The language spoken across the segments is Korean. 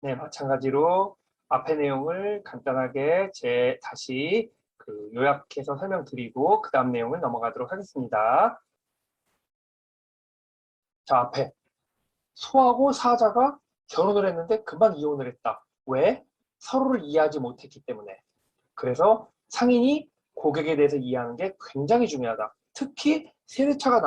네, 마찬가지로 앞의 내용을 간단하게 다시 요약해서 설명드리고 그 다음 내용을 넘어가도록 하겠습니다. 자, 앞에 소하고 사자가 결혼을 했는데 금방 이혼을 했다. 왜? 서로를 이해하지 못했기 때문에. 그래서 상인이 고객에 대해서 이해하는 게 굉장히 중요하다. 특히 세대 차이가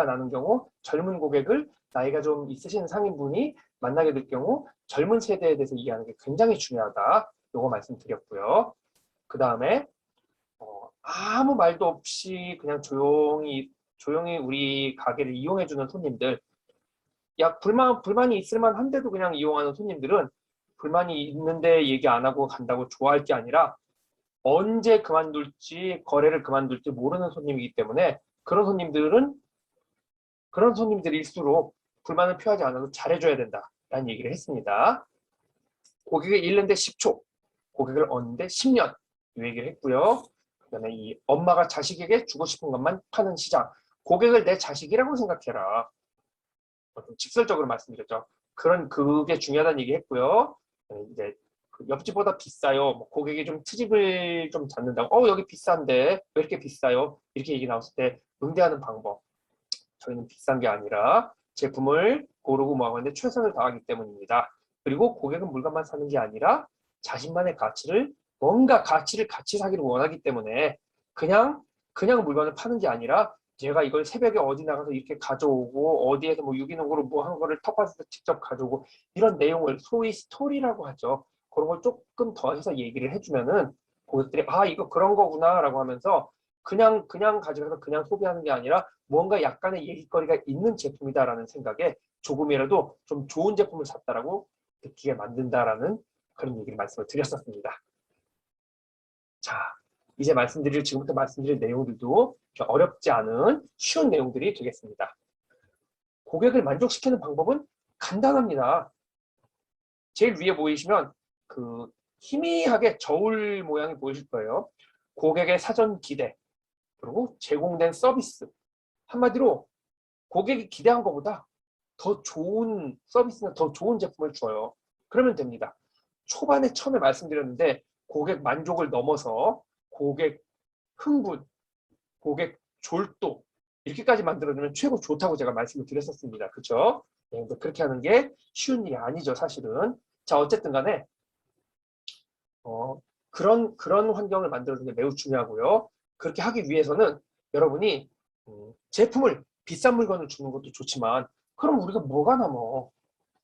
나는 경우 젊은 고객을 나이가 좀 있으신 상인분이 만나게 될 경우 젊은 세대에 대해서 이해하는 게 굉장히 중요하다. 요거 말씀드렸고요. 그 다음에 아무 말도 없이 그냥 조용히 우리 가게를 이용해주는 손님들, 불만이 있을 만한데도 그냥 이용하는 손님들은 불만이 있는데 얘기 안 하고 간다고 좋아할 게 아니라 언제 그만둘지 거래를 그만둘지 모르는 손님이기 때문에 그런 손님들일수록 불만을 표하지 않아도 잘해줘야 된다라는 얘기를 했습니다. 고객을 잃는데 10초, 고객을 얻는데 10년 이 얘기를 했고요. 그다음에 이 엄마가 자식에게 주고 싶은 것만 파는 시장, 고객을 내 자식이라고 생각해라. 좀 직설적으로 말씀드렸죠. 그게 중요하다는 얘기 했고요. 이제 옆집보다 비싸요. 뭐 고객이 좀 트집을 좀 잡는다고. 여기 비싼데 왜 이렇게 비싸요? 이렇게 얘기 나왔을 때 응대하는 방법. 저희는 비싼 게 아니라 제품을 고르고 모아가는데 최선을 다하기 때문입니다. 그리고 고객은 물건만 사는 게 아니라 자신만의 뭔가 가치를 같이 사기를 원하기 때문에 그냥 물건을 파는 게 아니라 제가 이걸 새벽에 어디 나가서 이렇게 가져오고 어디에서 뭐 유기농으로 뭐 한 거를 텃밭에서 직접 가져오고 이런 내용을 소위 스토리라고 하죠. 그런 걸 조금 더해서 얘기를 해주면은 고객들이 이거 그런 거구나 라고 하면서 그냥 가져가서 그냥 소비하는 게 아니라 뭔가 약간의 얘기거리가 있는 제품이다라는 생각에 조금이라도 좀 좋은 제품을 샀다라고 느끼게 만든다라는 그런 얘기를 말씀을 드렸었습니다. 자, 지금부터 말씀드릴 내용들도 어렵지 않은 쉬운 내용들이 되겠습니다. 고객을 만족시키는 방법은 간단합니다. 제일 위에 보이시면 희미하게 저울 모양이 보이실 거예요. 고객의 사전 기대, 그리고 제공된 서비스. 한마디로 고객이 기대한 것보다 더 좋은 서비스나 더 좋은 제품을 줘요. 그러면 됩니다. 처음에 말씀드렸는데 고객 만족을 넘어서 고객 흥분, 고객 졸도 이렇게까지 만들어주면 최고 좋다고 제가 말씀을 드렸었습니다. 그렇죠? 네, 그렇게 하는 게 쉬운 일이 아니죠, 사실은. 자, 어쨌든 간에 그런 환경을 만들어주는 게 매우 중요하고요. 그렇게 하기 위해서는 여러분이 제품을 비싼 물건을 주는 것도 좋지만 그럼 우리가 뭐가 남어?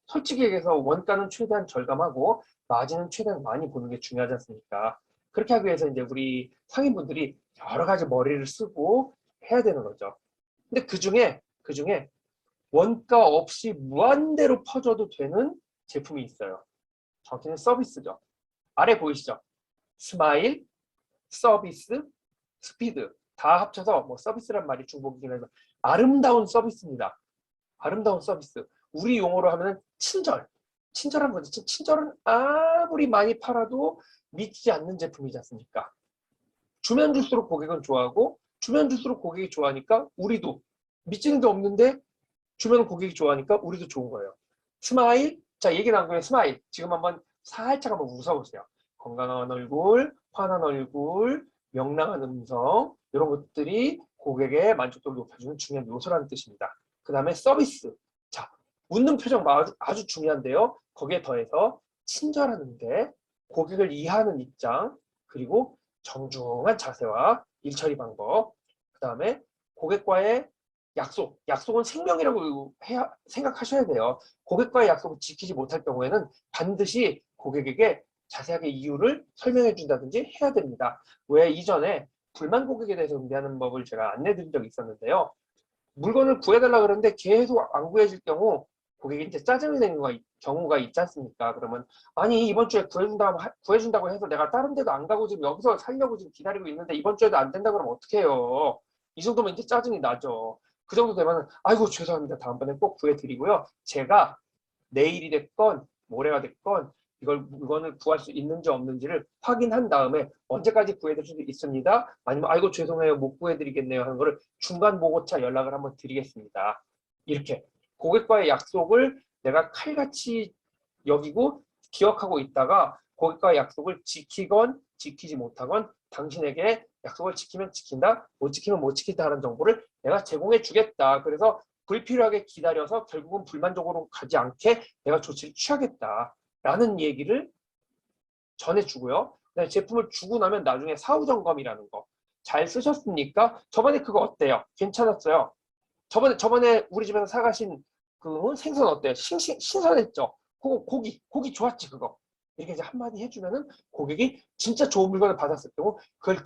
솔직히 얘기해서 원가는 최대한 절감하고 마진은 최대한 많이 보는 게 중요하지 않습니까? 그렇게 하기 위해서 이제 우리 상인분들이 여러 가지 머리를 쓰고 해야 되는 거죠. 근데 그중에 원가 없이 무한대로 퍼져도 되는 제품이 있어요. 정확히는 서비스죠. 아래 보이시죠? 스마일, 서비스, 스피드 다 합쳐서 뭐 서비스란 말이 중복이긴 해서 아름다운 서비스입니다. 아름다운 서비스. 우리 용어로 하면 친절한 거지. 친절은 아무리 많이 팔아도 미치지 않는 제품이지 않습니까? 주면 줄수록 고객은 좋아하고 주면 줄수록 고객이 좋아하니까 우리도 미치는 게 없는데 주면 고객이 좋아하니까 우리도 좋은 거예요. 스마일. 자, 얘기 나온 거에 스마일. 지금 살짝 한번 웃어보세요. 건강한 얼굴, 환한 얼굴, 명랑한 음성 이런 것들이 고객의 만족도를 높여주는 중요한 요소라는 뜻입니다. 그 다음에 서비스. 자, 웃는 표정 아주 중요한데요. 거기에 더해서 친절하는데 고객을 이해하는 입장, 그리고 정중한 자세와 일처리 방법, 그 다음에 고객과의 약속은 생명이라고 생각하셔야 돼요. 고객과의 약속을 지키지 못할 경우에는 반드시 고객에게 자세하게 이유를 설명해 준다든지 해야 됩니다. 왜 이전에 불만 고객에 대해서 응대하는 법을 제가 안내 드린 적이 있었는데요. 물건을 구해달라 그러는데 계속 안 구해질 경우 고객이 이제 짜증이 내는 경우가 있지 않습니까? 그러면 아니 이번 주에 구해준다고 해서 내가 다른 데도 안 가고 지금 여기서 살려고 지금 기다리고 있는데 이번 주에도 안 된다 그러면 어떡해요? 이 정도면 이제 짜증이 나죠. 그 정도 되면 아이고 죄송합니다. 다음번에 꼭 구해드리고요. 제가 내일이 됐건 모레가 됐건 물건을 구할 수 있는지 없는지를 확인한 다음에 언제까지 구해드릴 수 있습니다. 아니면 아이고 죄송해요 못 구해드리겠네요 하는 거를 중간 보고차 연락을 한번 드리겠습니다. 이렇게 고객과의 약속을 내가 칼같이 여기고 기억하고 있다가 고객과 약속을 지키건 지키지 못하건 당신에게 약속을 지키면 지킨다, 못 지키면 못 지킨다는 정보를 내가 제공해 주겠다. 그래서 불필요하게 기다려서 결국은 불만족으로 가지 않게 내가 조치를 취하겠다라는 얘기를 전해주고요. 제품을 주고 나면 나중에 사후 점검이라는 거 잘 쓰셨습니까? 저번에 그거 어때요? 괜찮았어요? 저번에 우리 집에서 사가신 그 생선 어때요? 신선했죠? 그거 고기 좋았지 그거. 이렇게 이제 한마디 해주면은 고객이 진짜 좋은 물건을 받았을 경우 그걸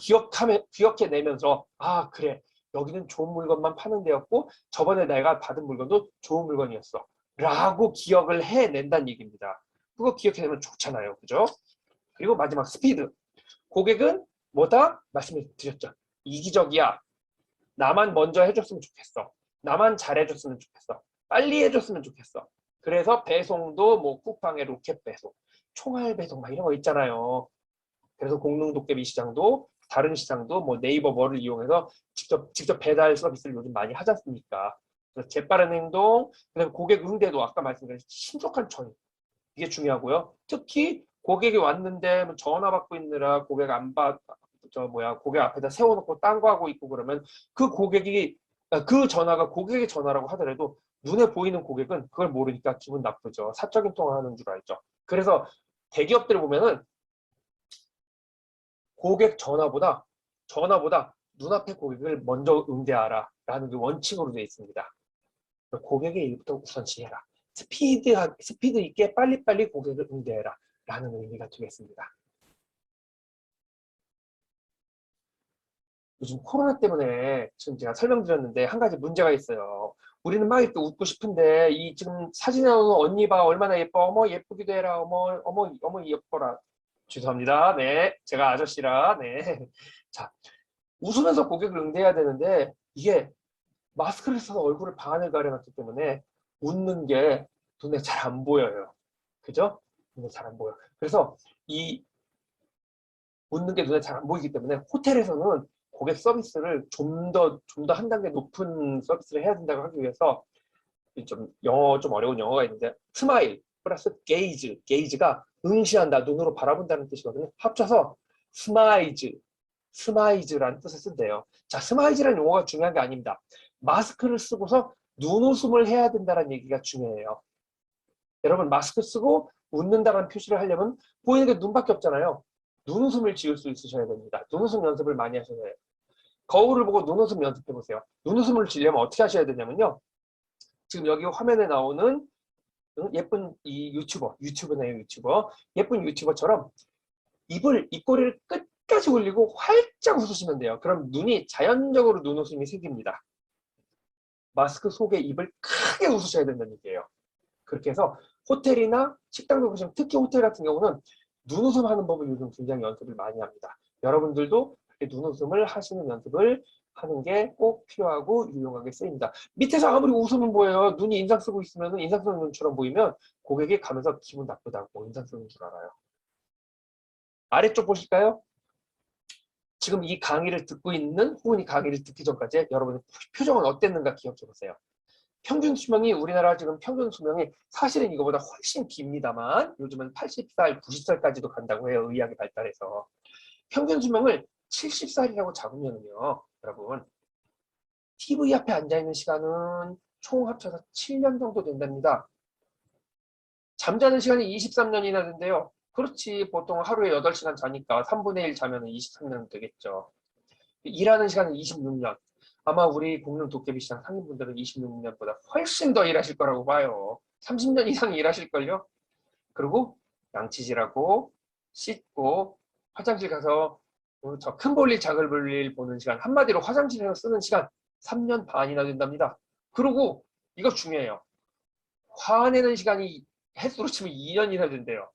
기억해내면서 아 그래 여기는 좋은 물건만 파는 데였고 저번에 내가 받은 물건도 좋은 물건이었어 라고 기억을 해낸다는 얘기입니다. 그거 기억해내면 좋잖아요. 그죠? 그리고 마지막 스피드. 고객은 뭐다? 말씀을 드렸죠. 이기적이야. 나만 먼저 해줬으면 좋겠어. 나만 잘해줬으면 좋겠어. 빨리 해줬으면 좋겠어. 그래서 배송도 뭐 쿠팡의 로켓 배송, 총알 배송 막 이런 거 있잖아요. 그래서 공릉도깨비 시장도 다른 시장도 뭐 네이버 뭐를 이용해서 직접 배달 서비스를 요즘 많이 하지 않습니까? 그래서 재빠른 행동, 그다음에 고객 응대도 아까 말씀드린 신속한 처리 이게 중요하고요. 특히 고객이 왔는데 뭐 전화 받고 있느라 고객 안 받, 고객 앞에다 세워놓고 딴 거 하고 있고 그러면 그 고객이 그 전화가 고객의 전화라고 하더라도 눈에 보이는 고객은 그걸 모르니까 기분 나쁘죠. 사적인 통화하는 줄 알죠. 그래서 대기업들 보면은 고객 전화보다 눈앞의 고객을 먼저 응대하라 라는 게 원칙으로 되어 있습니다. 고객의 일부터 우선시해라. 스피드 있게 빨리빨리 고객을 응대해라 라는 의미가 되겠습니다. 요즘 코로나 때문에 지금 제가 설명드렸는데 한 가지 문제가 있어요. 우리는 막 이렇게 웃고 싶은데 이 지금 사진에 나오는 언니 봐 얼마나 예뻐 어머 예쁘기도 해라 어머 예뻐라 죄송합니다. 네 제가 아저씨라 네 자 웃으면서 고객을 응대해야 되는데 이게 마스크를 써서 얼굴을 반을 가려놨기 때문에 웃는 게 눈에 잘 안 보여요. 그죠? 눈에 잘 안 보여. 그래서 이 웃는 게 눈에 잘 안 보이기 때문에 호텔에서는 고객 서비스를 좀 더 한 단계 높은 서비스를 해야 된다고 하기 위해서 좀 영어 좀 어려운 영어가 있는데 스마일 플러스 게이즈가 응시한다 눈으로 바라본다는 뜻이거든요. 합쳐서 스마이즈라는 뜻을 쓴대요. 자, 스마이즈라는 용어가 중요한 게 아닙니다. 마스크를 쓰고서 눈웃음을 해야 된다는 얘기가 중요해요. 여러분 마스크 쓰고 웃는다는 표시를 하려면 보이는 게 눈밖에 없잖아요. 눈웃음을 지을 수 있으셔야 됩니다. 눈웃음 연습을 많이 하셔야 해요. 거울을 보고 눈웃음 연습해 보세요. 눈웃음을 지려면 어떻게 하셔야 되냐면요. 지금 여기 화면에 나오는 예쁜 이 유튜버네요, 유튜버. 예쁜 유튜버처럼 입꼬리를 끝까지 올리고 활짝 웃으시면 돼요. 그럼 눈이 자연적으로 눈웃음이 생깁니다. 마스크 속에 입을 크게 웃으셔야 된다는 얘기예요. 그렇게 해서 호텔이나 식당도 보시면 특히 호텔 같은 경우는 눈웃음 하는 법을 요즘 굉장히 연습을 많이 합니다. 여러분들도 눈웃음을 하시는 연습을 하는 게 꼭 필요하고 유용하게 쓰입니다. 밑에서 아무리 웃으면 뭐예요? 눈이 인상 쓰고 있으면 인상 쓰는 눈처럼 보이면 고객이 가면서 기분 나쁘다고 인상 쓰는 줄 알아요. 아래쪽 보실까요? 지금 이 강의를 듣고 있는 혹은 이 강의를 듣기 전까지 여러분의 표정은 어땠는가 기억해 보세요. 평균 수명이 우리나라 지금 평균 수명이 사실은 이거보다 훨씬 깁니다만 요즘은 80살, 90살까지도 간다고 해요. 의학이 발달해서. 평균 수명을 70살이라고 잡으면요. 여러분 TV 앞에 앉아있는 시간은 총 합쳐서 7년 정도 된답니다. 잠자는 시간이 23년이나 된대요. 그렇지 보통 하루에 8시간 자니까 3분의 1 자면 23년 되겠죠. 일하는 시간은 26년. 아마 우리 공룡 도깨비 시장 상인분들은 26년보다 훨씬 더 일하실 거라고 봐요. 30년 이상 일하실걸요? 그리고 양치질하고 씻고 화장실 가서 저 큰 볼일 작은 볼일 보는 시간 한마디로 화장실에서 쓰는 시간 3년 반이나 된답니다. 그리고 이거 중요해요. 화내는 시간이 횟수로 치면 2년이나 된대요.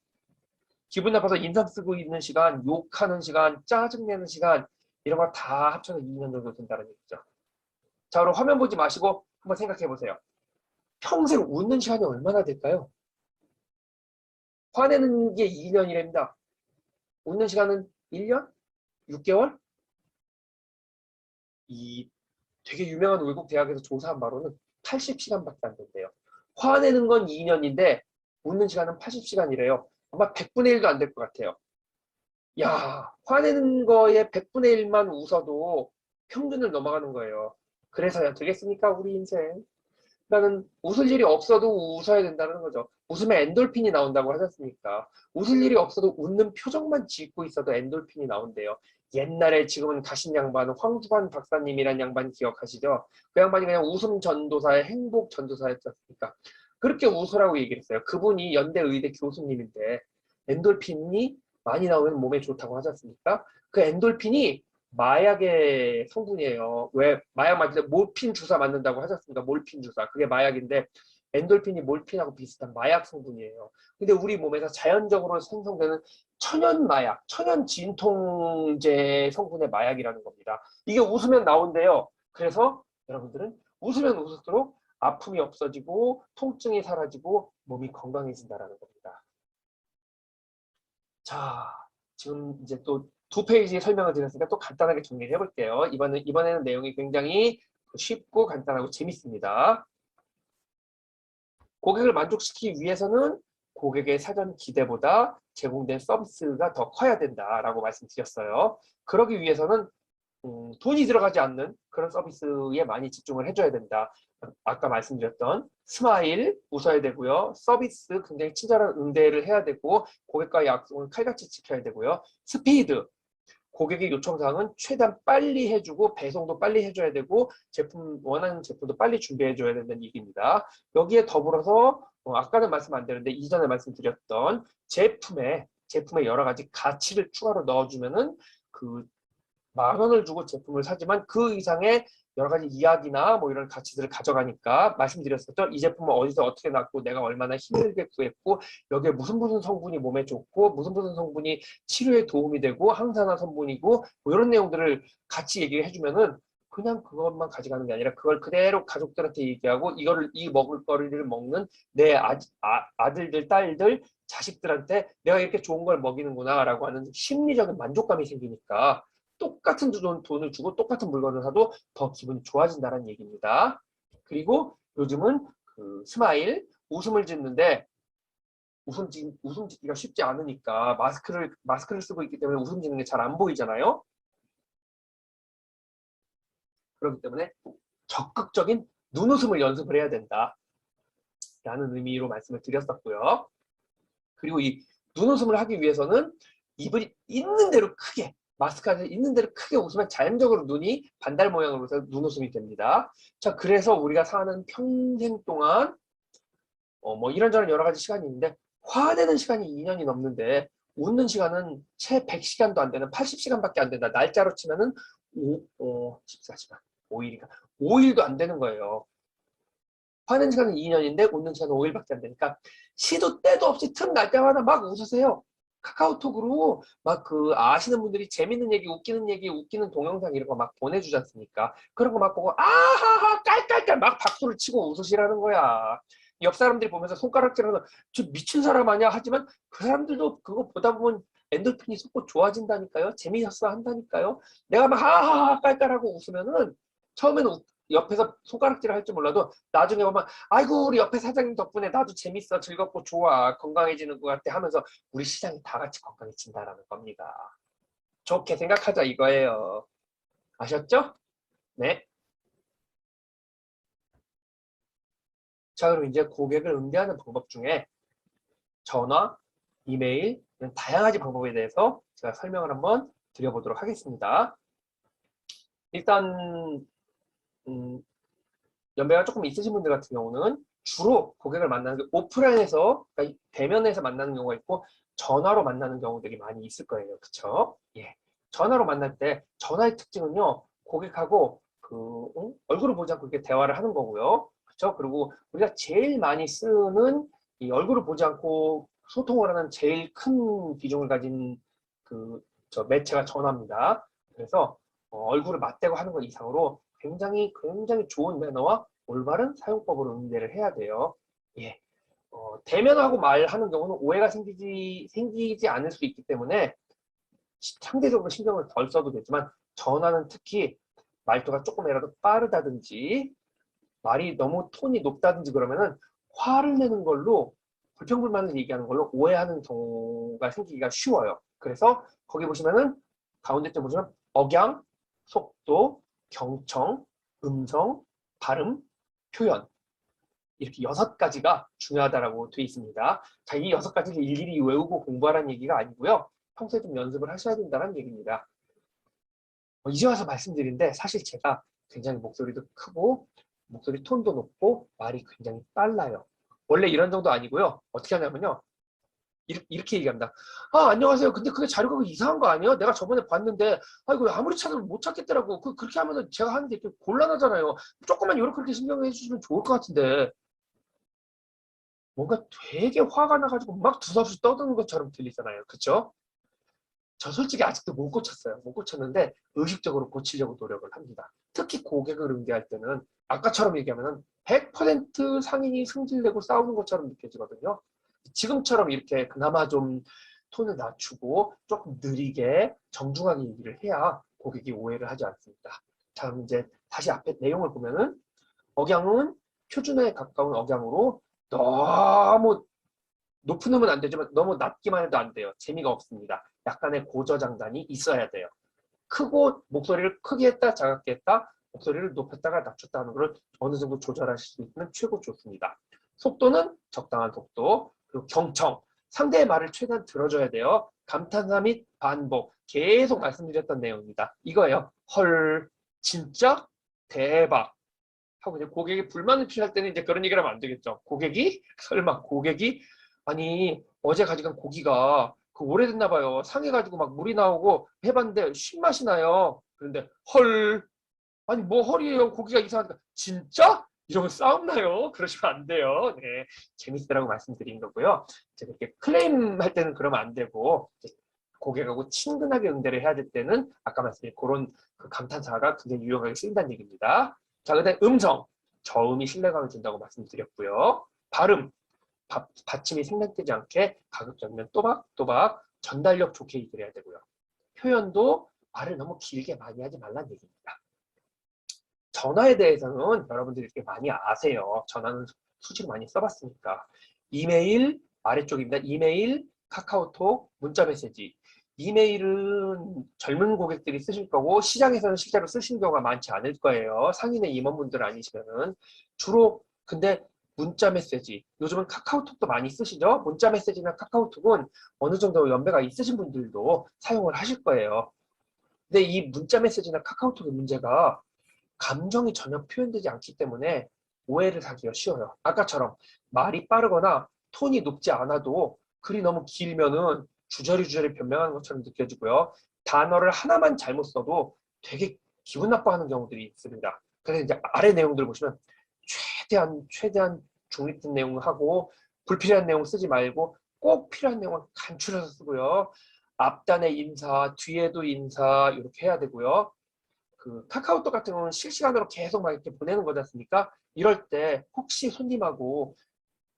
기분 나빠서 인상 쓰고 있는 시간, 욕하는 시간, 짜증내는 시간 이런 거 다 합쳐서 2년 정도 된다는 얘기죠. 자, 그럼 화면 보지 마시고 한번 생각해 보세요. 평생 웃는 시간이 얼마나 될까요? 화내는 게 2년이랍니다. 웃는 시간은 1년? 6개월? 이 되게 유명한 외국 대학에서 조사한 바로는 80시간밖에 안 된대요. 화내는 건 2년인데 웃는 시간은 80시간이래요. 아마 100분의 1도 안 될 것 같아요. 야, 화내는 거에 100분의 1만 웃어도 평균을 넘어가는 거예요. 그래서야 되겠습니까, 우리 인생? 그러니까는 웃을 일이 없어도 웃어야 된다는 거죠. 웃으면 엔돌핀이 나온다고 하지 않습니까? 웃을 일이 없어도 웃는 표정만 짓고 있어도 엔돌핀이 나온대요. 옛날에 지금은 가신 양반 황두환 박사님이란 양반 기억하시죠? 그 양반이 그냥 웃음 전도사의 행복 전도사였지 않습니까? 그렇게 웃으라고 얘기를 했어요. 그분이 연대 의대 교수님인데 엔돌핀이 많이 나오면 몸에 좋다고 하지 않습니까? 그 엔돌핀이 마약의 성분이에요. 왜 마약 맞을 때 몰핀 주사 맞는다고 하셨습니까? 몰핀 주사. 그게 마약인데 엔돌핀이 몰핀하고 비슷한 마약 성분이에요. 근데 우리 몸에서 자연적으로 생성되는 천연 마약, 천연 진통제 성분의 마약이라는 겁니다. 이게 웃으면 나온대요. 그래서 여러분들은 웃으면 웃을수록 아픔이 없어지고 통증이 사라지고 몸이 건강해진다는 겁니다. 자, 지금 이제 또 2페이지 설명을 드렸으니까 또 간단하게 정리를 해볼게요. 이번에는 내용이 굉장히 쉽고 간단하고 재밌습니다. 고객을 만족시키기 위해서는 고객의 사전 기대보다 제공된 서비스가 더 커야 된다라고 말씀드렸어요. 그러기 위해서는 돈이 들어가지 않는 그런 서비스에 많이 집중을 해줘야 된다. 아까 말씀드렸던 스마일 웃어야 되고요. 서비스 굉장히 친절한 응대를 해야 되고 고객과의 약속을 칼같이 지켜야 되고요. 스피드 고객의 요청사항은 최대한 빨리 해주고 배송도 빨리 해줘야 되고 원하는 제품도 빨리 준비해줘야 된다는 얘기입니다. 여기에 더불어서 아까는 말씀 안 드렸는데 이전에 말씀드렸던 제품에 여러 가지 가치를 추가로 넣어주면은 그 10,000원을 주고 제품을 사지만 그 이상의 여러 가지 이야기나 뭐 이런 가치들을 가져가니까 말씀드렸었죠. 이 제품은 어디서 어떻게 났고 내가 얼마나 힘들게 구했고 여기에 무슨 성분이 몸에 좋고 무슨 성분이 치료에 도움이 되고 항산화 성분이고 뭐 이런 내용들을 같이 얘기를 해주면은 그냥 그것만 가져가는 게 아니라 그걸 그대로 가족들한테 얘기하고 이 먹을거리를 먹는 내 아들들, 딸들, 자식들한테 내가 이렇게 좋은 걸 먹이는구나 라고 하는 심리적인 만족감이 생기니까 똑같은 돈을 주고 똑같은 물건을 사도 더 기분이 좋아진다는 얘기입니다. 그리고 요즘은 그 스마일, 웃음을 짓는데 웃음 짓기가 쉽지 않으니까 마스크를 쓰고 있기 때문에 웃음 짓는 게 잘 안 보이잖아요. 그렇기 때문에 적극적인 눈웃음을 연습을 해야 된다. 라는 의미로 말씀을 드렸었고요. 그리고 이 눈웃음을 하기 위해서는 입을 있는 대로 크게 마스크 안에 있는 대로 크게 웃으면 자연적으로 눈이 반달 모양으로 해서 눈웃음이 됩니다. 자, 그래서 우리가 사는 평생 동안 뭐 이런저런 여러 가지 시간이 있는데 화내는 시간이 2년이 넘는데 웃는 시간은 채 100시간도 안 되는 80시간밖에 안 된다. 날짜로 치면은 14시간, 5일이가 5일도 안 되는 거예요. 화내는 시간은 2년인데 웃는 시간은 5일밖에 안 되니까 시도 때도 없이 틈날 때마다 막 웃으세요. 카카오톡으로 막 그 아시는 분들이 재밌는 얘기, 웃기는 동영상 이런 거 막 보내주지 않습니까? 그런 거 막 보고 아하하 깔깔깔 막 박수를 치고 웃으시라는 거야. 옆 사람들이 보면서 손가락질하는 저 미친 사람 아니야 하지만 그 사람들도 그거 보다 보면 엔돌핀이 솟고 좋아진다니까요. 재미있어 한다니까요. 내가 막 하하하 깔깔하고 웃으면은 처음에는 옆에서 손가락질을 할 줄 몰라도 나중에 보면 아이고 우리 옆에 사장님 덕분에 나도 재밌어 즐겁고 좋아 건강해지는 것 같아 하면서 우리 시장이 다 같이 건강해진다라는 겁니다. 좋게 생각하자 이거예요. 아셨죠? 네. 자, 그럼 이제 고객을 응대하는 방법 중에 전화, 이메일 이런 다양한 방법에 대해서 제가 설명을 한번 드려보도록 하겠습니다. 일단 연배가 조금 있으신 분들 같은 경우는 주로 고객을 만나는 게 오프라인에서 그러니까 대면에서 만나는 경우가 있고 전화로 만나는 경우들이 많이 있을 거예요. 그쵸? 예. 전화로 만날 때 전화의 특징은요. 고객하고 얼굴을 보지 않고 이렇게 대화를 하는 거고요. 그쵸? 그리고 우리가 제일 많이 쓰는 이 얼굴을 보지 않고 소통을 하는 제일 큰 비중을 가진 매체가 전화입니다. 그래서 얼굴을 맞대고 하는 것 이상으로 굉장히 좋은 매너와 올바른 사용법으로 응대를 해야 돼요. 예. 대면하고 말하는 경우는 오해가 생기지 않을 수 있기 때문에 상대적으로 신경을 덜 써도 되지만 전화는 특히 말투가 조금이라도 빠르다든지 말이 너무 톤이 높다든지 그러면은 화를 내는 걸로 불평불만을 얘기하는 걸로 오해하는 경우가 생기기가 쉬워요. 그래서 거기 보시면은 가운데 때 보시면 억양, 속도, 경청, 음성, 발음, 표현 이렇게 6가지가 중요하다라고 되어 있습니다. 자, 이 6가지를 일일이 외우고 공부하라는 얘기가 아니고요. 평소에 좀 연습을 하셔야 된다는 얘기입니다. 이제 와서 말씀드린데 사실 제가 굉장히 목소리도 크고 목소리 톤도 높고 말이 굉장히 빨라요. 원래 이런 정도 아니고요. 어떻게 하냐면요. 이렇게 얘기합니다. 아, 안녕하세요. 근데 그게 자료가 이상한 거 아니에요? 내가 저번에 봤는데, 아, 이거 아무리 찾아도 못 찾겠더라고. 그렇게 하면은 제가 하는데 이렇게 곤란하잖아요. 조금만 이렇게 신경해 주시면 좋을 것 같은데. 뭔가 되게 화가 나가지고 막 두서없이 떠드는 것처럼 들리잖아요. 그쵸? 저 솔직히 아직도 못 고쳤어요. 못 고쳤는데 의식적으로 고치려고 노력을 합니다. 특히 고객을 응대할 때는 아까처럼 얘기하면은 100% 상인이 승질내고 싸우는 것처럼 느껴지거든요. 지금처럼 이렇게 그나마 좀 톤을 낮추고 조금 느리게 정중하게 얘기를 해야 고객이 오해를 하지 않습니다. 자, 그럼 이제 다시 앞에 내용을 보면은 억양은 표준어에 가까운 억양으로 너무 높은 음은 안 되지만 너무 낮기만 해도 안 돼요. 재미가 없습니다. 약간의 고저장단이 있어야 돼요. 크고 목소리를 크게 했다 작게 했다 목소리를 높였다가 낮췄다 하는 걸 어느 정도 조절하실 수 있으면 최고 좋습니다. 속도는 적당한 속도, 그리고 경청, 상대의 말을 최대한 들어줘야 돼요. 감탄사 및 반복, 계속 말씀드렸던 내용입니다. 이거예요. 헐, 진짜? 대박. 하고 이제 고객이 불만을 피할 때는 이제 그런 얘기를 하면 안 되겠죠. 고객이? 설마 고객이? 아니, 어제 가져간 고기가 그 오래됐나 봐요. 상해가지고 막 물이 나오고 해봤는데 신맛이 나요. 그런데 헐, 아니 뭐 헐이에요. 고기가 이상하니까 진짜? 이러면 싸움 나요. 그러시면 안 돼요. 네, 재밌으라고 말씀드린 거고요. 이제 이렇게 클레임할 때는 그러면 안 되고 고객하고 친근하게 응대를 해야 될 때는 아까 말씀드린 그런 그 감탄사가 굉장히 유용하게 쓰인다는 얘기입니다. 자, 그다음 음성, 저음이 신뢰감을 준다고 말씀드렸고요. 발음, 받침이 생략되지 않게 가급적이면 또박또박 전달력 좋게 얘기를 해야 되고요. 표현도 말을 너무 길게 많이 하지 말라는 얘기입니다. 전화에 대해서는 여러분들이 이렇게 많이 아세요. 전화는 수시로 많이 써봤으니까. 이메일 아래쪽입니다. 이메일, 카카오톡, 문자메시지. 이메일은 젊은 고객들이 쓰실 거고 시장에서는 실제로 쓰시는 경우가 많지 않을 거예요. 상인의 임원분들 아니시면은 주로 근데 문자 메시지 요즘은 카카오톡도 많이 쓰시죠. 문자 메시지나 카카오톡은 어느 정도 연배가 있으신 분들도 사용을 하실 거예요. 근데 이 문자 메시지나 카카오톡의 문제가 감정이 전혀 표현되지 않기 때문에 오해를 사기가 쉬워요. 아까처럼 말이 빠르거나 톤이 높지 않아도 글이 너무 길면은 주저리 변명하는 것처럼 느껴지고요. 단어를 하나만 잘못 써도 되게 기분 나빠하는 경우들이 있습니다. 그래서 이제 아래 내용들 보시면 최대한 중립된 내용을 하고 불필요한 내용 쓰지 말고 꼭 필요한 내용을 간추려서 쓰고요. 앞단에 인사, 뒤에도 인사 이렇게 해야 되고요. 그 카카오톡 같은 경우는 실시간으로 계속 막 이렇게 보내는 거지 않습니까? 이럴 때 혹시 손님하고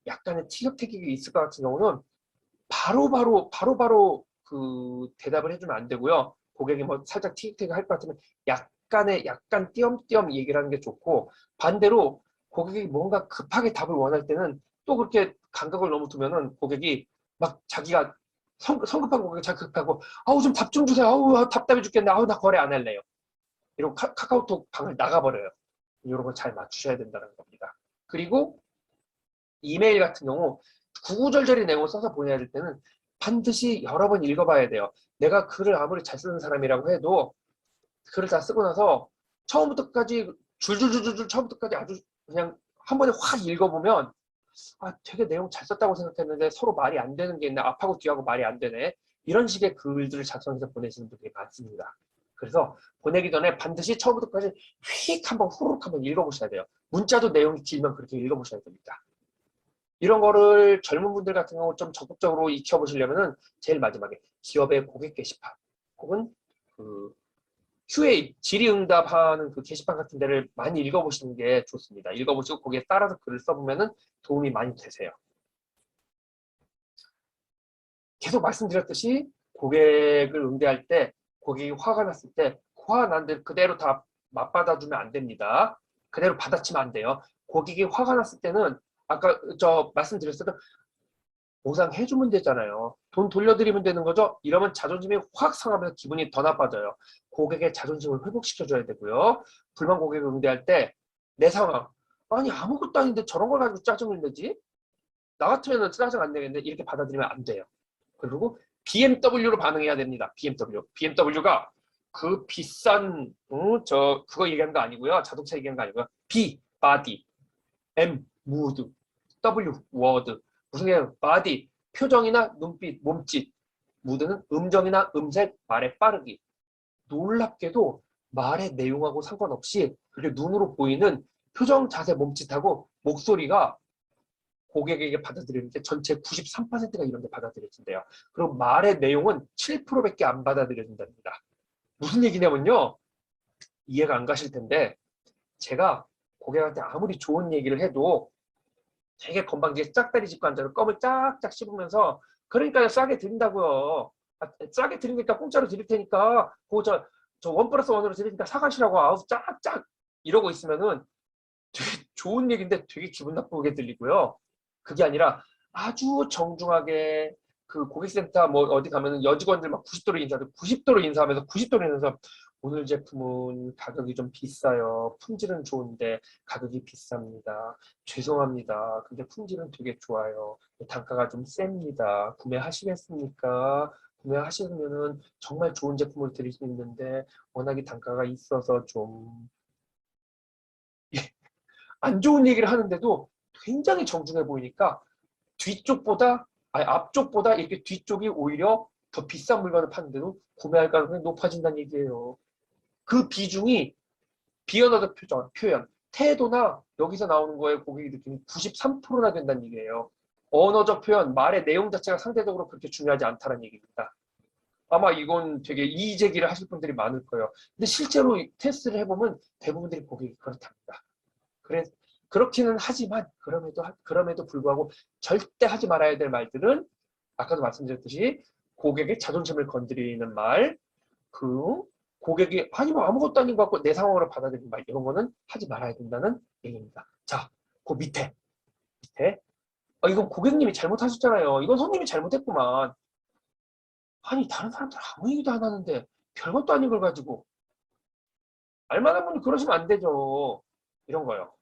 약간의 티격태격이 있을 것 같은 경우는 바로바로 그 대답을 해주면 안 되고요. 고객이 뭐 살짝 티격태격 할 것 같으면 약간 띄엄띄엄 얘기를 하는 게 좋고 반대로 고객이 뭔가 급하게 답을 원할 때는 또 그렇게 간격을 너무 두면은 고객이 막 자기가 성급한 고객이 자기 급하고 아우 좀 답 좀 주세요. 아우 답답해 죽겠네. 아우 나 거래 안 할래요. 이런 카카오톡 방을 나가버려요. 이런 걸 잘 맞추셔야 된다는 겁니다. 그리고 이메일 같은 경우 구구절절히 내용을 써서 보내야 될 때는 반드시 여러 번 읽어봐야 돼요. 내가 글을 아무리 잘 쓰는 사람이라고 해도 글을 다 쓰고 나서 처음부터 까지 줄줄줄줄 처음부터까지 아주 그냥 한 번에 확 읽어보면 아 되게 내용 잘 썼다고 생각했는데 서로 말이 안 되는 게 있네. 앞하고 뒤하고 말이 안 되네. 이런 식의 글들을 작성해서 보내시는 분들이 많습니다. 그래서 보내기 전에 반드시 처음부터까지 휙 한번 후루룩 한번 읽어보셔야 돼요. 문자도 내용이 길면 그렇게 읽어보셔야 됩니다. 이런 거를 젊은 분들 같은 경우 좀 적극적으로 익혀보시려면은 제일 마지막에 기업의 고객 게시판 혹은 그 QA 질의응답하는 그 게시판 같은 데를 많이 읽어보시는 게 좋습니다. 읽어보시고 거기에 따라서 글을 써보면은 도움이 많이 되세요. 계속 말씀드렸듯이 고객을 응대할 때 고객이 화가 났을 때 화가 난데 그대로 다 맞받아주면 안 됩니다. 그대로 받아치면 안 돼요. 고객이 화가 났을 때는 아까 저 말씀드렸어도 보상해주면 되잖아요. 돈 돌려드리면 되는 거죠? 이러면 자존심이 확 상하면서 기분이 더 나빠져요. 고객의 자존심을 회복시켜줘야 되고요. 불만 고객을 응대할 때 내 상황, 아니 아무것도 아닌데 저런 걸 가지고 짜증을 내지? 나 같으면 짜증 안 내겠는데 이렇게 받아들이면 안 돼요. 그리고 BMW로 반응해야 됩니다. BMW. BMW가 그 비싼 그거 얘기하는 거 아니고요. 자동차 얘기하는 거 아니고요. B, body, M, mood, W, word. 무슨 얘기예요? body, 표정이나 눈빛, 몸짓. mood는 음정이나 음색, 말의 빠르기. 놀랍게도 말의 내용하고 상관없이 그렇게 눈으로 보이는 표정, 자세, 몸짓하고 목소리가 고객에게 받아들이는 게 전체 93%가 이런 데 받아들여진대요. 그리고 말의 내용은 7%밖에 안 받아들여진답니다. 무슨 얘기냐면요. 이해가 안 가실 텐데 제가 고객한테 아무리 좋은 얘기를 해도 되게 건방지게 짝다리 짚고 앉아서 껌을 짝짝 씹으면서 그러니까 싸게 드린다고요. 싸게 드리니까 공짜로 드릴 테니까 그거 저 1+1으로 드리니까 사가시라고 아우 짝짝 이러고 있으면은 되게 좋은 얘기인데 되게 기분 나쁘게 들리고요. 그게 아니라 아주 정중하게 그 고객센터 뭐 어디 가면은 여직원들 막 90도로 인사하고 90도로 인사하면서 90도로 인사해서 오늘 제품은 가격이 좀 비싸요. 품질은 좋은데 가격이 비쌉니다. 죄송합니다. 근데 품질은 되게 좋아요. 단가가 좀 셉니다. 구매하시겠습니까? 구매하시면은 정말 좋은 제품을 드릴 수 있는데 워낙에 단가가 있어서 좀 안 좋은 얘기를 하는데도 굉장히 정중해 보이니까 뒤쪽보다 아니 앞쪽보다 이렇게 뒤쪽이 오히려 더 비싼 물건을 파는데도 구매할 가능성이 높아진다는 얘기예요. 그 비중이 비언어적 표현, 태도나 여기서 나오는 거에 고객이 느끼는 93%나 된다는 얘기예요. 언어적 표현, 말의 내용 자체가 상대적으로 그렇게 중요하지 않다는 얘기입니다. 아마 이건 되게 이의 제기를 하실 분들이 많을 거예요. 근데 실제로 테스트를 해보면 대부분들이 고객이 그렇답니다. 그래, 그렇기는 하지만 그럼에도 불구하고 절대 하지 말아야 될 말들은 아까도 말씀드렸듯이 고객의 자존심을 건드리는 말, 그 고객이 아니 뭐 아무것도 아닌 것 같고 내 상황으로 받아들이는 말 이런 거는 하지 말아야 된다는 얘기입니다. 자, 그 밑에 이건 고객님이 잘못하셨잖아요. 이건 손님이 잘못했구만. 아니 다른 사람들 아무 얘기도 안 하는데 별것도 아닌 걸 가지고 알만한 분이 그러시면 안 되죠. 이런 거요.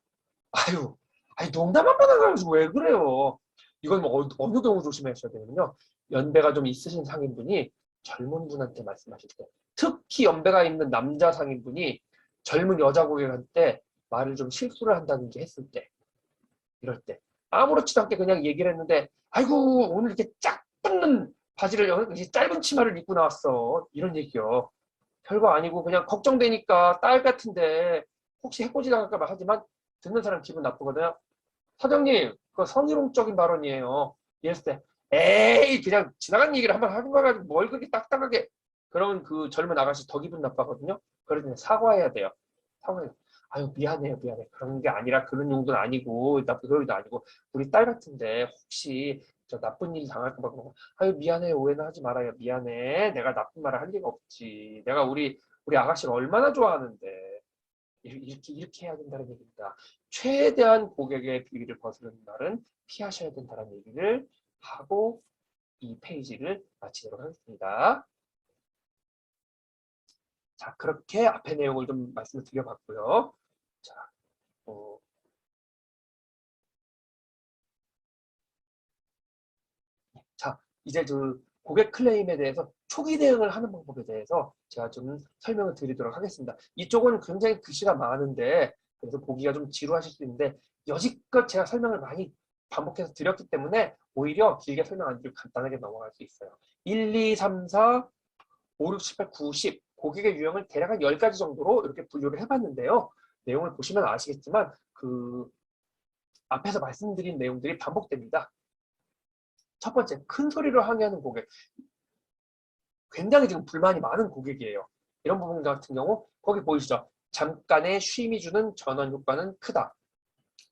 아유, 아니 농담 한 번 해가지고 왜 그래요? 이건 뭐 어느 경우 조심하셔야 되냐면요. 연배가 좀 있으신 상인분이 젊은 분한테 말씀하실 때, 특히 연배가 있는 남자 상인분이 젊은 여자 고객한테 말을 좀 실수를 한다든지 했을 때, 이럴 때 아무렇지도 않게 그냥 얘기를 했는데, 아이고 오늘 이렇게 짝 붙는 바지를 이렇게 짧은 치마를 입고 나왔어. 이런 얘기요. 별거 아니고 그냥 걱정되니까 딸 같은데 혹시 해코지 당할까 봐 하지만 듣는 사람 기분 나쁘거든요. 사장님, 그거 성희롱적인 발언이에요. 이랬을 때, 에이, 그냥 지나간 얘기를 한번 하는 거 가지고 뭘 그렇게 딱딱하게. 그러면 그 젊은 아가씨 더 기분 나빠거든요. 그러면 사과해야 돼요. 사과해요. 아유, 미안해요, 미안해. 그런 게 아니라 그런 용도는 아니고, 나쁜 소리도 아니고, 우리 딸 같은데 혹시 저 나쁜 일 당할까 봐 그런 거. 아유, 미안해요. 오해는 하지 말아요. 미안해. 내가 나쁜 말을 할 리가 없지. 내가 우리 아가씨를 얼마나 좋아하는데. 이렇게 해야 된다는 얘기입니다. 최대한 고객의 비위를 거스르는 말은 피하셔야 된다는 얘기를 하고 이 페이지를 마치도록 하겠습니다. 자, 그렇게 앞의 내용을 좀 말씀을 드려봤고요. 자, 어, 자, 이제 그 고객 클레임에 대해서 초기 대응을 하는 방법에 대해서 제가 좀 설명을 드리도록 하겠습니다. 이쪽은 굉장히 글씨가 많은데 그래서 보기가 좀 지루하실 수 있는데 여지껏 제가 설명을 많이 반복해서 드렸기 때문에 오히려 길게 설명 안 드리고 간단하게 넘어갈 수 있어요. 1, 2, 3, 4, 5, 6, 7, 8, 9, 10 고객의 유형을 대략 한 10가지 정도로 이렇게 분류를 해봤는데요. 내용을 보시면 아시겠지만 그 앞에서 말씀드린 내용들이 반복됩니다. 첫 번째, 큰 소리로 항의하는 고객. 굉장히 지금 불만이 많은 고객이에요. 이런 부분 같은 경우 거기 보이시죠? 잠깐의 쉼이 주는 전원 효과는 크다.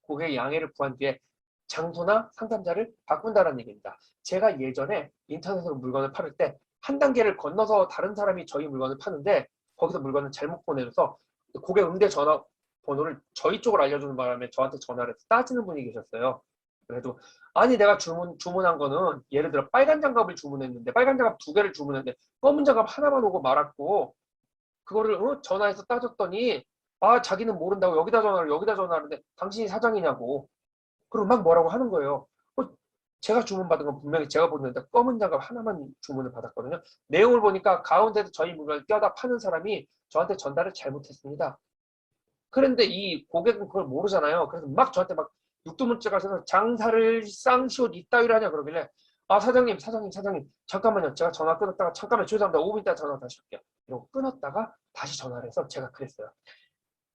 고객의 양해를 구한 뒤에 장소나 상담자를 바꾼다는 얘기입니다. 제가 예전에 인터넷으로 물건을 팔을 때 한 단계를 건너서 다른 사람이 저희 물건을 파는데 거기서 물건을 잘못 보내줘서 고객 응대 전화 번호를 저희 쪽으로 알려주는 바람에 저한테 전화를 해서 따지는 분이 계셨어요. 그래도 아니 내가 주문한 거는 예를 들어 빨간 장갑을 주문했는데 빨간 장갑 2개를 주문했는데 검은 장갑 하나만 오고 말았고 그거를 전화해서 따졌더니 아 자기는 모른다고 여기다 전화하는데 당신이 사장이냐고 그리고 막 뭐라고 하는 거예요. 제가 주문받은 건 분명히 제가 보는데 검은 장갑 하나만 주문을 받았거든요. 내용을 보니까 가운데서 저희 물건을 껴다 파는 사람이 저한테 전달을 잘못했습니다. 그런데 이 고객은 그걸 모르잖아요. 그래서 막 저한테 막 육두문자가 서서 장사를 쌍시옷 이따위로 하냐 그러길래 아 사장님 잠깐만요. 제가 전화 끊었다가 잠깐만 죄송합니다. 5분 있다 전화 다시 할게요. 이러고 끊었다가 다시 전화를 해서 제가 그랬어요.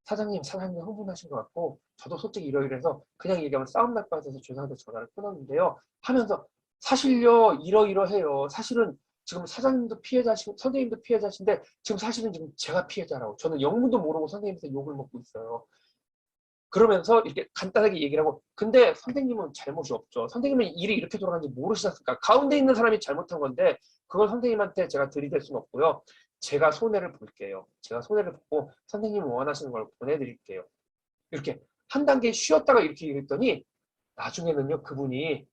사장님 흥분하신 것 같고 저도 솔직히 이러이러해서 그냥 얘기하면 싸움 날 것 같아서 죄송한데 전화를 끊었는데요 하면서 사실요 이러이러해요. 사실은 지금 사장님도 피해자시고 선생님도 피해자신데 지금 사실은 지금 제가 피해자라고 저는 영문도 모르고 선생님한테 욕을 먹고 있어요. 그러면서 이렇게 간단하게 얘기를 하고 근데 선생님은 잘못이 없죠. 선생님은 일이 이렇게 돌아가는지 모르셨을까? 가운데 있는 사람이 잘못한 건데 그걸 선생님한테 제가 들이댈 수는 없고요. 제가 손해를 볼게요. 제가 손해를 보고 선생님이 원하시는 걸 보내드릴게요. 이렇게 한 단계 쉬었다가 이렇게 얘기했더니 나중에는요 그분이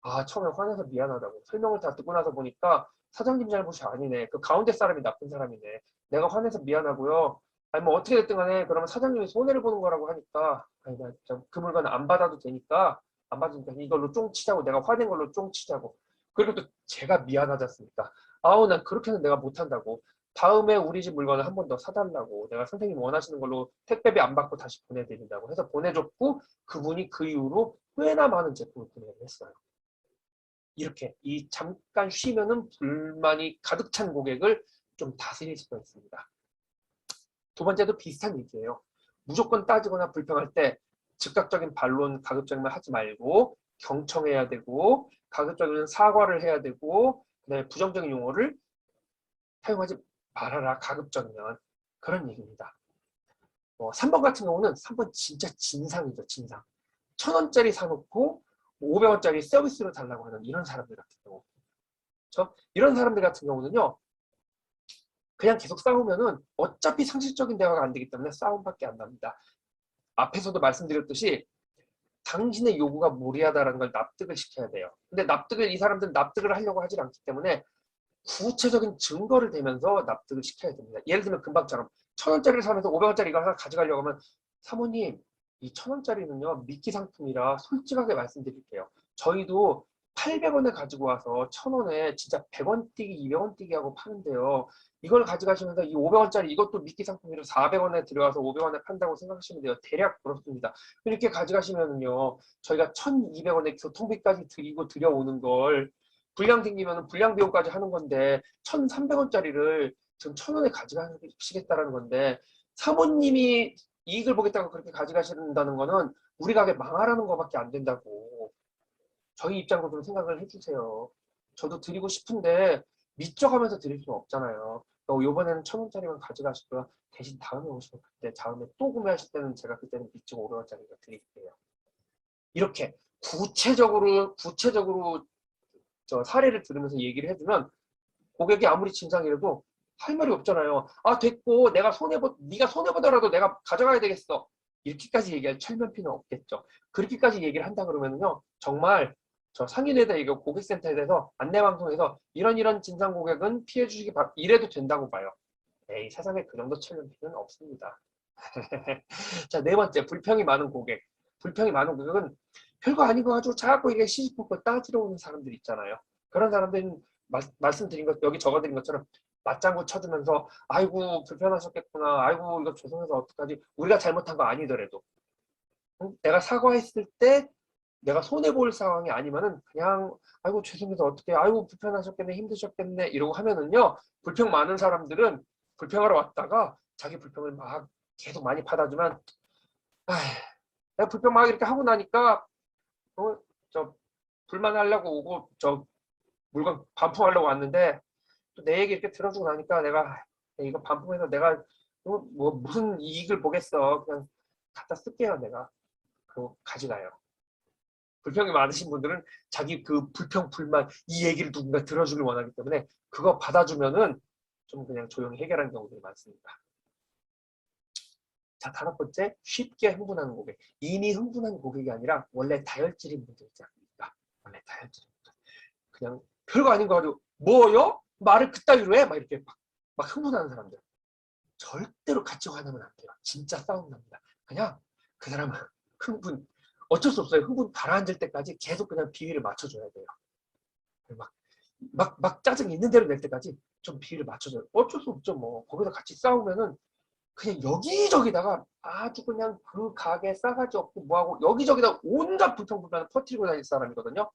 아 처음에 화내서 미안하다고 설명을 다 듣고 나서 보니까 사장님 잘못이 아니네. 그 가운데 사람이 나쁜 사람이네. 내가 화내서 미안하고요. 아니 뭐 어떻게 됐든 간에 그러면 사장님이 손해를 보는 거라고 하니까 아니 나그 물건 안 받아도 되니까 안 받으니까 이걸로 쫑치자고 내가 화낸 걸로 쫑치자고 그리고 또 제가 미안하지 않습니까? 아우 난 그렇게는 내가 못한다고 다음에 우리 집 물건을 한 번 더 사달라고 내가 선생님 원하시는 걸로 택배비 안 받고 다시 보내드린다고 해서 보내줬고 그분이 그 이후로 꽤나 많은 제품을 구매를 했어요. 이렇게 이 잠깐 쉬면은 불만이 가득 찬 고객을 좀 다스릴 수가 있습니다. 두 번째도 비슷한 얘기예요. 무조건 따지거나 불평할 때 즉각적인 반론, 가급적인 말 하지 말고 경청해야 되고 가급적인 사과를 해야 되고 그다음에 부정적인 용어를 사용하지 말아라. 가급적이면 그런 얘기입니다. 3번 같은 경우는 3번 진짜 진상이죠. 진상. 1,000원짜리 사놓고 500원짜리 서비스로 달라고 하는 이런 사람들 같은 경우. 이런 사람들 같은 경우는요. 그냥 계속 싸우면은 어차피 상식적인 대화가 안 되기 때문에 싸움밖에 안 납니다. 앞에서도 말씀드렸듯이 당신의 요구가 무리하다는 걸 납득을 시켜야 돼요. 근데 이 사람들은 납득을 하려고 하지 않기 때문에 구체적인 증거를 대면서 납득을 시켜야 됩니다. 예를 들면 금방처럼 1,000원짜리를 사면서 500원짜리 이거 하나 가져가려고 하면 사모님 이 1,000원짜리는요 미끼 상품이라 솔직하게 말씀드릴게요. 저희도 800원에 가지고 와서 1,000원에 진짜 100원 띄기 200원 띄기 하고 파는데요. 이걸 가져가시면서 이 500원짜리 이것도 미끼 상품이라 400원에 들어가서 500원에 판다고 생각하시면 돼요. 대략 그렇습니다. 이렇게 가져가시면은요 저희가 1,200원에 교통비까지 드리고 들여오는 걸 불량 생기면 불량 비용까지 하는 건데 1,300원짜리를 지금 1,000원에 가져가시겠다라는 건데 사모님이 이익을 보겠다고 그렇게 가져가신다는 거는 우리 가게 망하라는 거밖에 안 된다고 저희 입장도 좀 생각을 해주세요. 저도 드리고 싶은데 미쳐가면서 드릴 수는 없잖아요. 요번에는 1,000원짜리만 가져가시고요. 대신 다음에 오시면 그때 다음에 또 구매하실 때는 제가 그때는 미치고 500원짜리가 드릴게요. 이렇게 구체적으로 저 사례를 들으면서 얘기를 해주면 고객이 아무리 진상이라도 할 말이 없잖아요. 아 됐고 네가 손해보더라도 내가 가져가야 되겠어. 이렇게까지 얘기할 철면피는 없겠죠. 그렇게까지 얘기를 한다 그러면요 정말 저 상인에다 얘기하고 고객센터에 대해서 안내방송에서 이런 진상 고객은 피해 주시기 이래도 된다고 봐요. 에이 세상에 그 정도 철면피는 없습니다. 자, 네 번째 불평이 많은 고객. 불평이 많은 고객은 별거 아닌 거 가지고 자꾸 이게 시시콜콜 따지러 오는 사람들 있잖아요. 그런 사람들은 말씀드린 것 여기 적어드린 것처럼 맞장구 쳐주면서 아이고 불편하셨겠구나 아이고 이거 죄송해서 어떡하지 우리가 잘못한 거 아니더라도 내가 사과했을 때 내가 손해볼 상황이 아니면은 그냥 아이고 죄송해서 어떻게 아이고 불편하셨겠네 힘드셨겠네 이러고 하면은요 불평 많은 사람들은 불평하러 왔다가 자기 불평을 막 계속 많이 받아주면 아 내가 불평 막 이렇게 하고 나니까 저 불만하려고 오고 저 물건 반품하려고 왔는데 또 내 얘기 이렇게 들어주고 나니까 내가 이거 반품해서 내가 뭐 무슨 이익을 보겠어 그냥 갖다 쓸게요 내가 그리고 가져가요. 불평이 많으신 분들은 자기 그 불평 불만 이 얘기를 누군가 들어주길 원하기 때문에 그거 받아주면은 좀 그냥 조용히 해결하는 경우들이 많습니다. 자, 5번째, 쉽게 흥분하는 고객. 이미 흥분한 고객이 아니라 원래 다혈질인 분들 있지 않습니까? 원래 다혈질인 분들. 그냥 별거 아닌 거 가지고 뭐요? 말을 그따위로 해? 막 이렇게 막 흥분하는 사람들. 절대로 같이 화나면 안 돼요. 진짜 싸움 납니다. 그냥 그 사람은 흥분, 어쩔 수 없어요. 흥분 가라앉을 때까지 계속 그냥 비위를 맞춰줘야 돼요. 막 짜증 있는 대로 낼 때까지 좀 비위를 맞춰줘요. 어쩔 수 없죠. 뭐 거기서 같이 싸우면은 그냥 여기저기다가 아주 그냥 그 가게 싸가지 없고 뭐하고 여기저기다 온갖 불평불만을 퍼뜨리고 다닐 사람이거든요.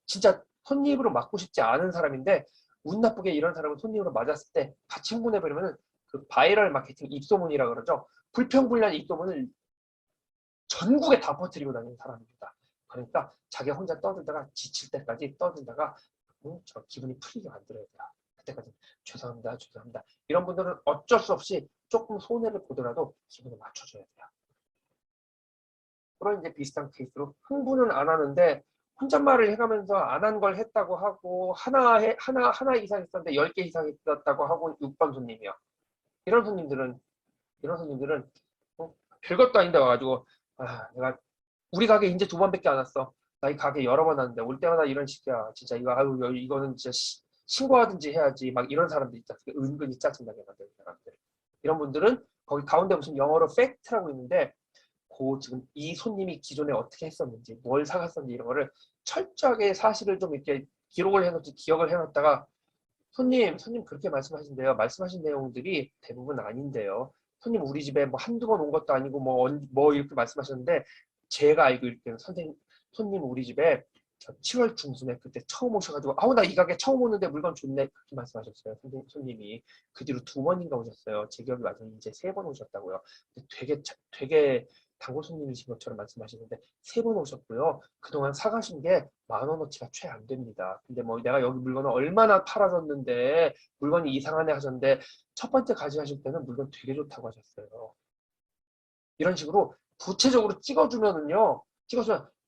진짜 손님으로 맞고 싶지 않은 사람인데 운 나쁘게 이런 사람을 손님으로 맞았을 때 같이 흥분해버리면 그 바이럴 마케팅 입소문이라 그러죠. 불평불만 입소문을 전국에 다 퍼뜨리고 다니는 사람입니다. 그러니까 자기 혼자 떠들다가 지칠 때까지 떠들다가 저 기분이 풀리게 만들어야 돼요. 그때까지 죄송합니다, 죄송합니다. 이런 분들은 어쩔 수 없이 조금 손해를 보더라도 기분을 맞춰줘야 돼요. 그런 이제 비슷한 케이스로 흥분은 안 하는데 혼잣말을 해가면서 안 한 걸 했다고 하고 하나 이상 했었는데 10개 이상 했었다고 하고 6번 손님이요. 이런 손님들은 별것도 아닌데 와가지고 내가 우리 가게 이제 2번밖에 안 왔어. 나 이 가게 여러 번 왔는데 올 때마다 이런 식이야. 진짜 이거 이거는 진짜 신고하든지 해야지. 막 이런 사람들 있잖아. 은근히 짜증나게 만드는 사람들. 이런 분들은 거기 가운데 무슨 영어로 팩트라고 있는데 지금 이 손님이 기존에 어떻게 했었는지 뭘 사갔었는지 이런 거를 철저하게 사실을 좀 이렇게 기록을 해놓지 기억을 해놨다가 손님 그렇게 말씀하신대요. 말씀하신 내용들이 대부분 아닌데요. 손님 우리 집에 뭐 한두 번 온 것도 아니고 뭐 이렇게 말씀하셨는데 제가 알고 있기로는 손님 우리 집에 7월 중순에 그때 처음 오셔가지고 나 이 가게 처음 오는데 물건 좋네 그렇게 말씀하셨어요. 손님이 그 뒤로 2번인가 오셨어요. 제 기억이 맞으면 이제 3번 오셨다고요. 되게 단골 손님이신 것처럼 말씀하시는데 3번 오셨고요. 그동안 사가신 게 10,000원어치가 채 안 됩니다. 근데 뭐 내가 여기 물건을 얼마나 팔아줬는데 물건이 이상하네 하셨는데 첫 번째 가져가실 때는 물건 되게 좋다고 하셨어요. 이런 식으로 구체적으로 찍어주면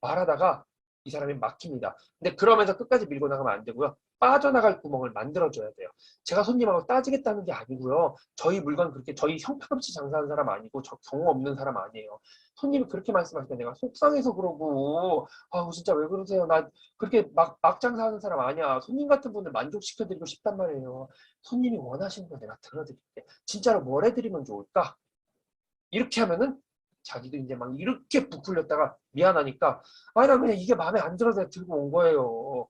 말하다가 이 사람이 막힙니다. 근데 그러면서 끝까지 밀고 나가면 안 되고요. 빠져나갈 구멍을 만들어줘야 돼요. 제가 손님하고 따지겠다는 게 아니고요. 저희 물건 그렇게 저희 형편없이 장사하는 사람 아니고 저 경우 없는 사람 아니에요. 손님이 그렇게 말씀하실 때 내가 속상해서 그러고 진짜 왜 그러세요? 나 그렇게 막 장사하는 사람 아니야. 손님 같은 분을 만족시켜드리고 싶단 말이에요. 손님이 원하시는 거 내가 들어드릴게. 진짜로 뭘 해드리면 좋을까? 이렇게 하면은 자기도 이제 막 이렇게 부풀렸다가 미안하니까 나 그냥 이게 마음에 안 들어서 내가 들고 온 거예요.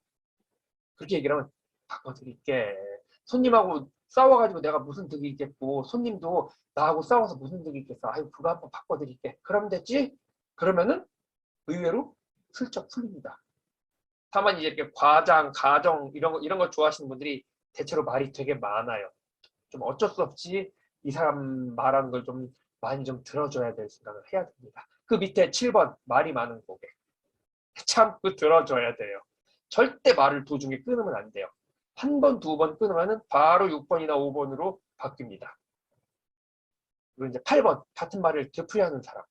그렇게 얘기를 하면 바꿔드릴게. 손님하고 싸워가지고 내가 무슨 득이 있겠고 손님도 나하고 싸워서 무슨 득이 있겠어. 그거 한번 바꿔드릴게. 그러면 됐지? 그러면은 의외로 슬쩍 풀립니다. 다만 이제 이렇게 과장, 가정 이런 거 좋아하시는 분들이 대체로 말이 되게 많아요. 좀 어쩔 수 없이 이 사람 말하는 걸 좀 많이 좀 들어줘야 될 생각을 해야 됩니다. 그 밑에 7번 말이 많은 고객 참고 들어줘야 돼요. 절대 말을 도중에 끊으면 안 돼요. 한 번, 2번 끊으면 바로 6번이나 5번으로 바뀝니다. 그리고 이제 8번 같은 말을 되풀이하는 사람.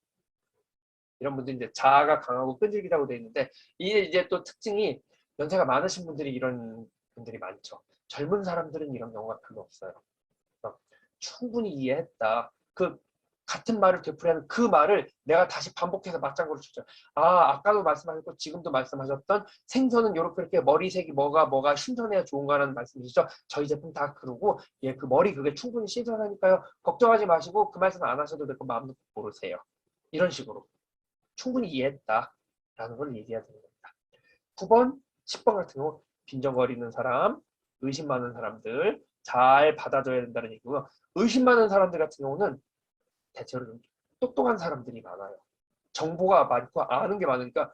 이런 분들이 이제 자아가 강하고 끈질기다고 되어 있는데 이게 이제 또 특징이 연세가 많으신 분들이 이런 분들이 많죠. 젊은 사람들은 이런 경우가 별로 없어요. 충분히 이해했다. 그 같은 말을 되풀이하는 그 말을 내가 다시 반복해서 맞장구를 쳤죠. 아까도 말씀하셨고 지금도 말씀하셨던 생선은 이렇게 머리색이 뭐가 신선해야 좋은가라는 말씀이시죠. 저희 제품 다 그러고 그 머리 그게 충분히 신선하니까요. 걱정하지 마시고 그 말씀 안 하셔도 되고 마음 놓고 고르세요. 이런 식으로 충분히 이해했다라는 걸 얘기해야 되는 겁니다. 9번, 10번 같은 경우 빈정거리는 사람, 의심 많은 사람들 잘 받아줘야 된다는 얘기고요. 의심 많은 사람들 같은 경우는 대체로 좀 똑똑한 사람들이 많아요. 정보가 많고 아는 게 많으니까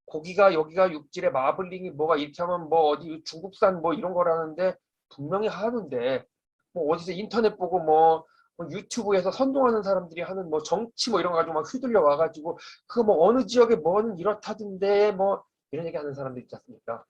고기가 여기가 육질에 마블링이 뭐가 이렇게 하면 뭐 어디 중국산 뭐 이런 거라는데 분명히 하는데 뭐 어디서 인터넷 보고 뭐 유튜브에서 선동하는 사람들이 하는 뭐 정치 뭐 이런 거 가지고 막 휘둘려 와가지고 그거 뭐 어느 지역에 뭐는 이렇다던데 뭐 이런 얘기 하는 사람들 있지 않습니까?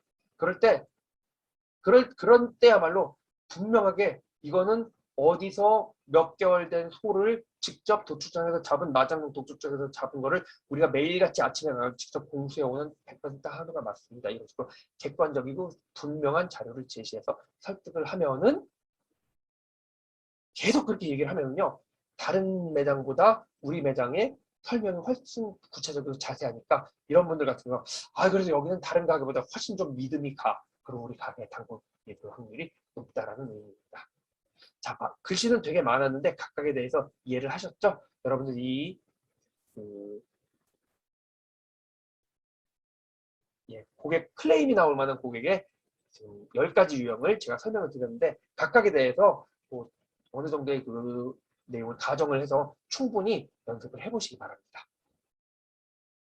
그런 때야말로 분명하게 이거는 어디서 몇 개월 된 소를 직접 도축장에서 잡은 마장동 도축장에서 잡은 거를 우리가 매일같이 아침에 나가 직접 공수해오는 100% 한우가 맞습니다. 이런 식으로 객관적이고 분명한 자료를 제시해서 설득을 하면은 계속 그렇게 얘기를 하면요 다른 매장보다 우리 매장의 설명이 훨씬 구체적이고 자세하니까 이런 분들 같은 거, 그래서 여기는 다른 가게보다 훨씬 좀 믿음이 가. 그럼 우리 가게 단골 예그 확률이 높다라는 의미입니다. 자, 글씨는 되게 많았는데 각각에 대해서 이해를 하셨죠? 여러분들 그, 고객 클레임이 나올 만한 고객의 지금 10가지 유형을 제가 설명을 드렸는데 각각에 대해서 뭐 어느 정도의 그 내용을 가정을 해서 충분히 연습을 해보시기 바랍니다.